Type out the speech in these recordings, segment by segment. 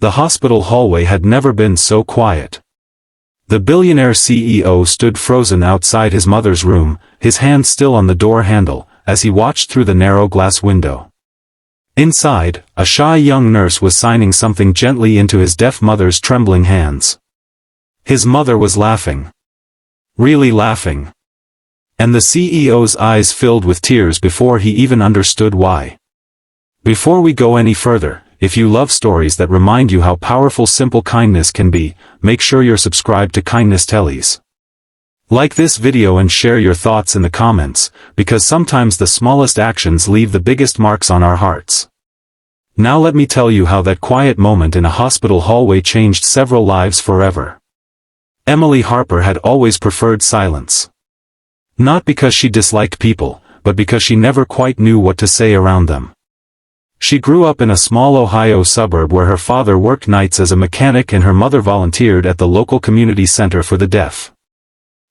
The hospital hallway had never been so quiet. The billionaire CEO stood frozen outside his mother's room, his hand still on the door handle, as he watched through the narrow glass window. Inside, a shy young nurse was signing something gently into his deaf mother's trembling hands. His mother was laughing. Really laughing. And the CEO's eyes filled with tears before he even understood why. Before we go any further, if you love stories that remind you how powerful simple kindness can be, make sure you're subscribed to Kindness Teles. Like this video and share your thoughts in the comments, because sometimes the smallest actions leave the biggest marks on our hearts. Now let me tell you how that quiet moment in a hospital hallway changed several lives forever. Emily Harper had always preferred silence. Not because she disliked people, but because she never quite knew what to say around them. She grew up in a small Ohio suburb where her father worked nights as a mechanic and her mother volunteered at the local community center for the deaf.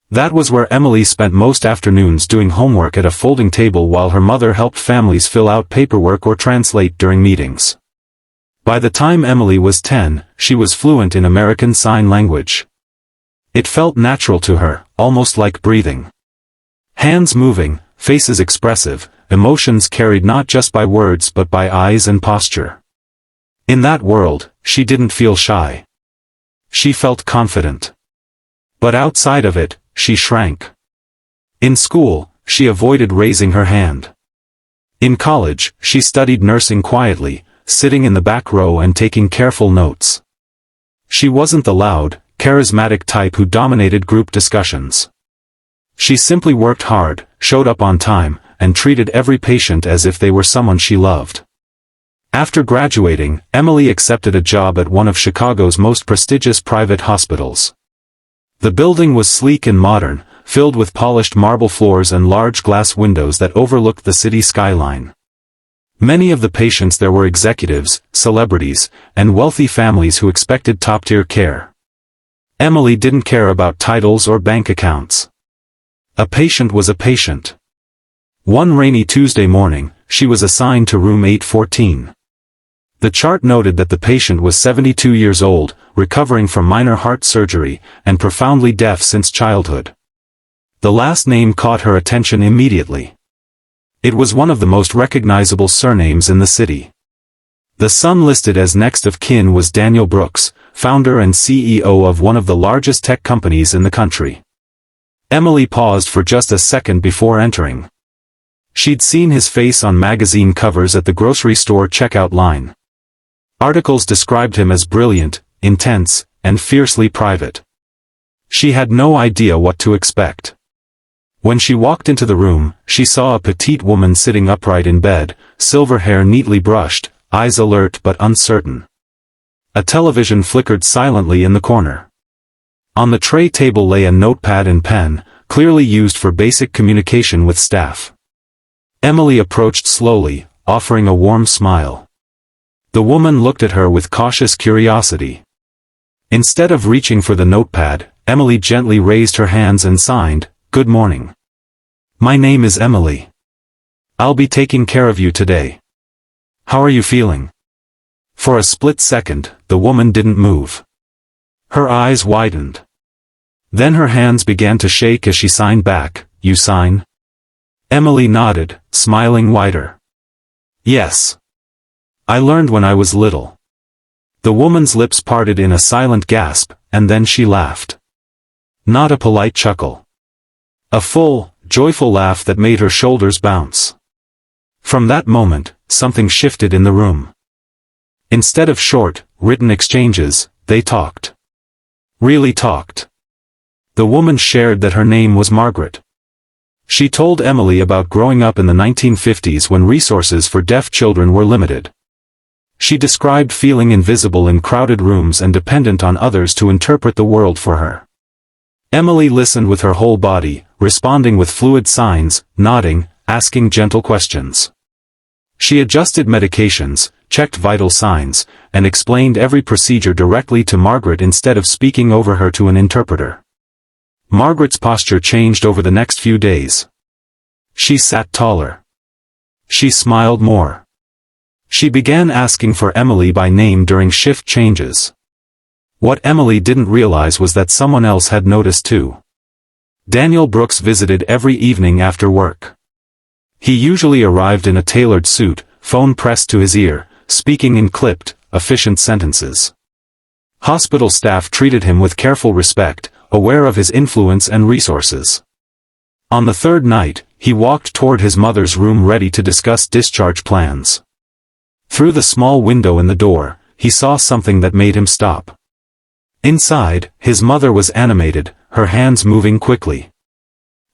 That was where Emily spent most afternoons doing homework at a folding table while her mother helped families fill out paperwork or translate during meetings. By the time Emily was 10, she was fluent in American Sign Language. It felt natural to her, almost like breathing. Hands moving, faces expressive, emotions carried not just by words but by eyes and posture. In that world, she didn't feel shy. She felt confident. But outside of it, she shrank. In school, she avoided raising her hand. In college, she studied nursing quietly, sitting in the back row and taking careful notes. She wasn't the loud, charismatic type who dominated group discussions. She simply worked hard, showed up on time, and treated every patient as if they were someone she loved. After graduating, Emily accepted a job at one of Chicago's most prestigious private hospitals. The building was sleek and modern, filled with polished marble floors and large glass windows that overlooked the city skyline. Many of the patients there were executives, celebrities, and wealthy families who expected top-tier care. Emily didn't care about titles or bank accounts. A patient was a patient. One rainy Tuesday morning, she was assigned to room 814. The chart noted that the patient was 72 years old, recovering from minor heart surgery, and profoundly deaf since childhood. The last name caught her attention immediately. It was one of the most recognizable surnames in the city. The son listed as next of kin was Daniel Brooks, founder and CEO of one of the largest tech companies in the country. Emily paused for just a second before entering. She'd seen his face on magazine covers at the grocery store checkout line. Articles described him as brilliant, intense, and fiercely private. She had no idea what to expect. When she walked into the room, she saw a petite woman sitting upright in bed, silver hair neatly brushed, eyes alert but uncertain. A television flickered silently in the corner. On the tray table lay a notepad and pen, clearly used for basic communication with staff. Emily approached slowly, offering a warm smile. The woman looked at her with cautious curiosity. Instead of reaching for the notepad, Emily gently raised her hands and signed, "Good morning. My name is Emily. I'll be taking care of you today. How are you feeling?" For a split second, the woman didn't move. Her eyes widened. Then her hands began to shake as she signed back, "You sign?" Emily nodded, smiling wider. "Yes. I learned when I was little." The woman's lips parted in a silent gasp, and then she laughed. Not a polite chuckle. A full, joyful laugh that made her shoulders bounce. From that moment, something shifted in the room. Instead of short, written exchanges, they talked. Really talked. The woman shared that her name was Margaret. She told Emily about growing up in the 1950s when resources for deaf children were limited. She described feeling invisible in crowded rooms and dependent on others to interpret the world for her. Emily listened with her whole body, responding with fluid signs, nodding, asking gentle questions. She adjusted medications, checked vital signs, and explained every procedure directly to Margaret instead of speaking over her to an interpreter. Margaret's posture changed over the next few days. She sat taller. She smiled more. She began asking for Emily by name during shift changes. What Emily didn't realize was that someone else had noticed too. Daniel Brooks visited every evening after work. He usually arrived in a tailored suit, phone pressed to his ear, speaking in clipped, efficient sentences. Hospital staff treated him with careful respect, aware of his influence and resources. On the third night, he walked toward his mother's room ready to discuss discharge plans. Through the small window in the door, he saw something that made him stop. Inside, his mother was animated, her hands moving quickly.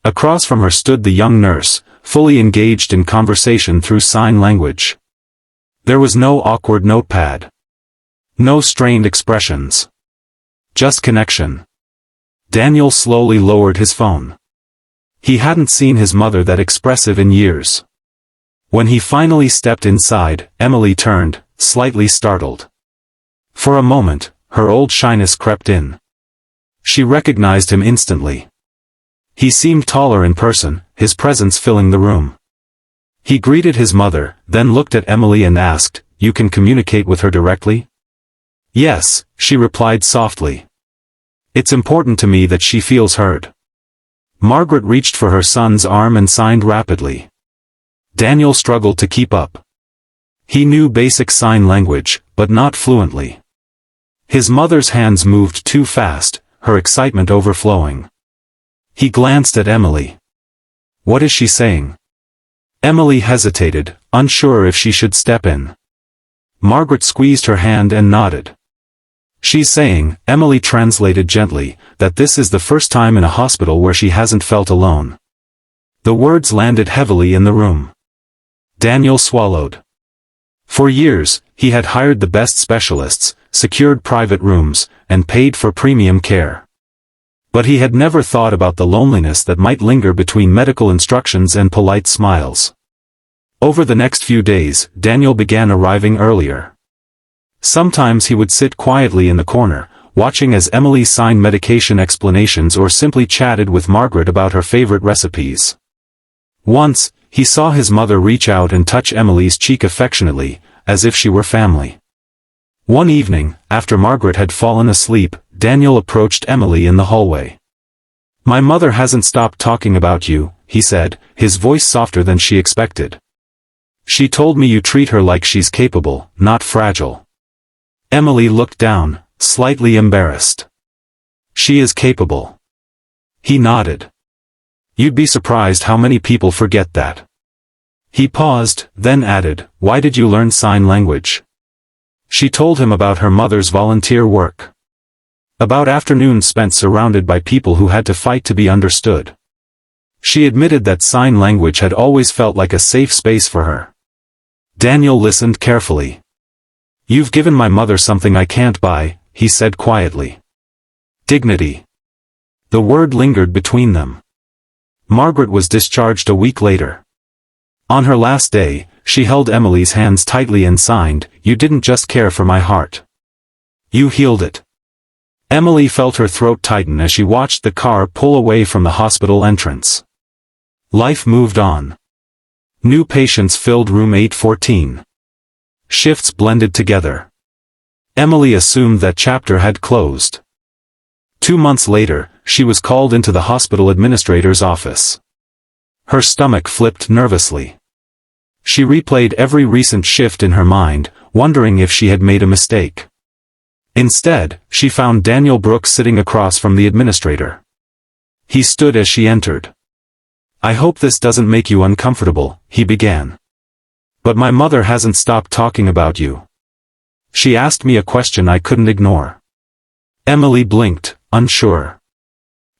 Across from her stood the young nurse, fully engaged in conversation through sign language. There was no awkward notepad. No strained expressions. Just connection. Daniel slowly lowered his phone. He hadn't seen his mother that expressive in years. When he finally stepped inside, Emily turned, slightly startled. For a moment, her old shyness crept in. She recognized him instantly. He seemed taller in person, his presence filling the room. He greeted his mother, then looked at Emily and asked, "You can communicate with her directly?" "Yes," she replied softly. "It's important to me that she feels heard." Margaret reached for her son's arm and signed rapidly. Daniel struggled to keep up. He knew basic sign language, but not fluently. His mother's hands moved too fast, her excitement overflowing. He glanced at Emily. "What is she saying?" Emily hesitated, unsure if she should step in. Margaret squeezed her hand and nodded. "She's saying," Emily translated gently, "that this is the first time in a hospital where she hasn't felt alone." The words landed heavily in the room. Daniel swallowed. For years, he had hired the best specialists, secured private rooms, and paid for premium care. But he had never thought about the loneliness that might linger between medical instructions and polite smiles. Over the next few days, Daniel began arriving earlier. Sometimes he would sit quietly in the corner, watching as Emily signed medication explanations or simply chatted with Margaret about her favorite recipes. Once, he saw his mother reach out and touch Emily's cheek affectionately, as if she were family. One evening, after Margaret had fallen asleep, Daniel approached Emily in the hallway. "My mother hasn't stopped talking about you," he said, his voice softer than she expected. "She told me you treat her like she's capable, not fragile." Emily looked down, slightly embarrassed. "She is capable." He nodded. "You'd be surprised how many people forget that." He paused, then added, "Why did you learn sign language?" She told him about her mother's volunteer work. About afternoons spent surrounded by people who had to fight to be understood. She admitted that sign language had always felt like a safe space for her. Daniel listened carefully. "You've given my mother something I can't buy," he said quietly. "Dignity." The word lingered between them. Margaret was discharged a week later. On her last day, she held Emily's hands tightly and signed, "You didn't just care for my heart. You healed it." Emily felt her throat tighten as she watched the car pull away from the hospital entrance. Life moved on. New patients filled room 814. Shifts blended together. Emily assumed that chapter had closed. 2 months later, she was called into the hospital administrator's office. Her stomach flipped nervously. She replayed every recent shift in her mind, wondering if she had made a mistake. Instead, she found Daniel Brooks sitting across from the administrator. He stood as she entered. "I hope this doesn't make you uncomfortable," he began. "But my mother hasn't stopped talking about you. She asked me a question I couldn't ignore." Emily blinked, unsure.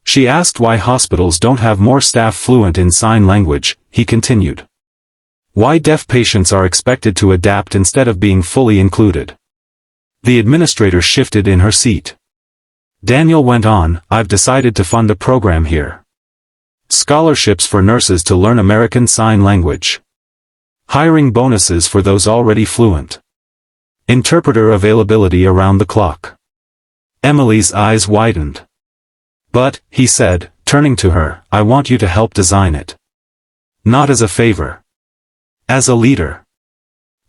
"She asked why hospitals don't have more staff fluent in sign language," he continued. "Why deaf patients are expected to adapt instead of being fully included." The administrator shifted in her seat. Daniel went on, "I've decided to fund a program here. Scholarships for nurses to learn American Sign Language. Hiring bonuses for those already fluent. Interpreter availability around the clock." Emily's eyes widened. "But," he said, turning to her, "I want you to help design it. Not as a favor. As a leader.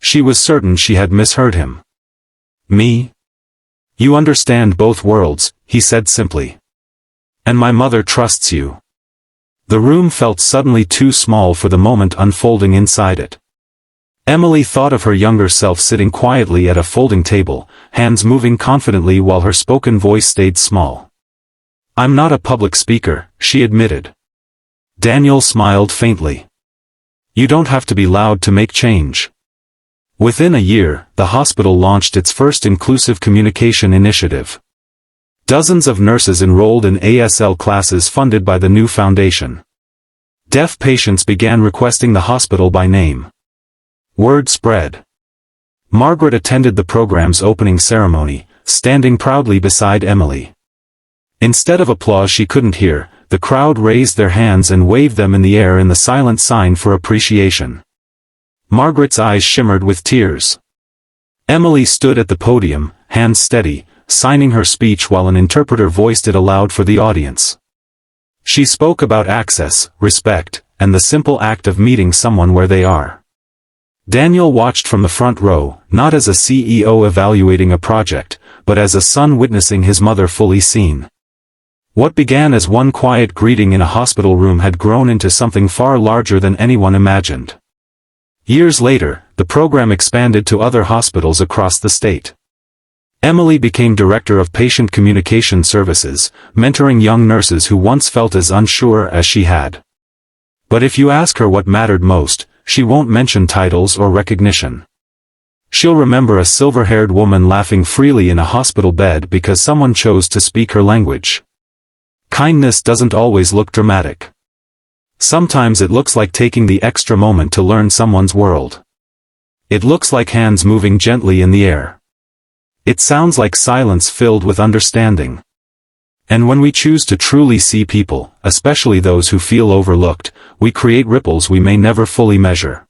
She was certain she had misheard him. Me? You understand both worlds, he said simply. And my mother trusts you. The room felt suddenly too small for the moment unfolding inside it. Emily thought of her younger self sitting quietly at a folding table, hands moving confidently while her spoken voice stayed small. I'm not a public speaker, she admitted. Daniel smiled faintly. You don't have to be loud to make change. Within a year, the hospital launched its first inclusive communication initiative. Dozens of nurses enrolled in ASL classes funded by the new foundation. Deaf patients began requesting the hospital by name. Word spread. Margaret attended the program's opening ceremony, standing proudly beside Emily. Instead of applause she couldn't hear, the crowd raised their hands and waved them in the air in the silent sign for appreciation. Margaret's eyes shimmered with tears. Emily stood at the podium, hands steady, signing her speech while an interpreter voiced it aloud for the audience. She spoke about access, respect, and the simple act of meeting someone where they are. Daniel watched from the front row, not as a CEO evaluating a project, but as a son witnessing his mother fully seen. What began as one quiet greeting in a hospital room had grown into something far larger than anyone imagined. Years later, the program expanded to other hospitals across the state. Emily became director of patient communication services, mentoring young nurses who once felt as unsure as she had. But if you ask her what mattered most, she won't mention titles or recognition. She'll remember a silver-haired woman laughing freely in a hospital bed because someone chose to speak her language. Kindness doesn't always look dramatic. Sometimes it looks like taking the extra moment to learn someone's world. It looks like hands moving gently in the air. It sounds like silence filled with understanding. And when we choose to truly see people, especially those who feel overlooked, we create ripples we may never fully measure.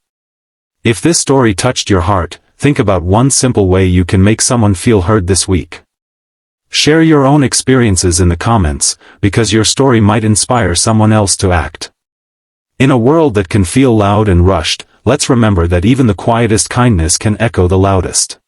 If this story touched your heart, think about one simple way you can make someone feel heard this week. Share your own experiences in the comments, because your story might inspire someone else to act. In a world that can feel loud and rushed, let's remember that even the quietest kindness can echo the loudest.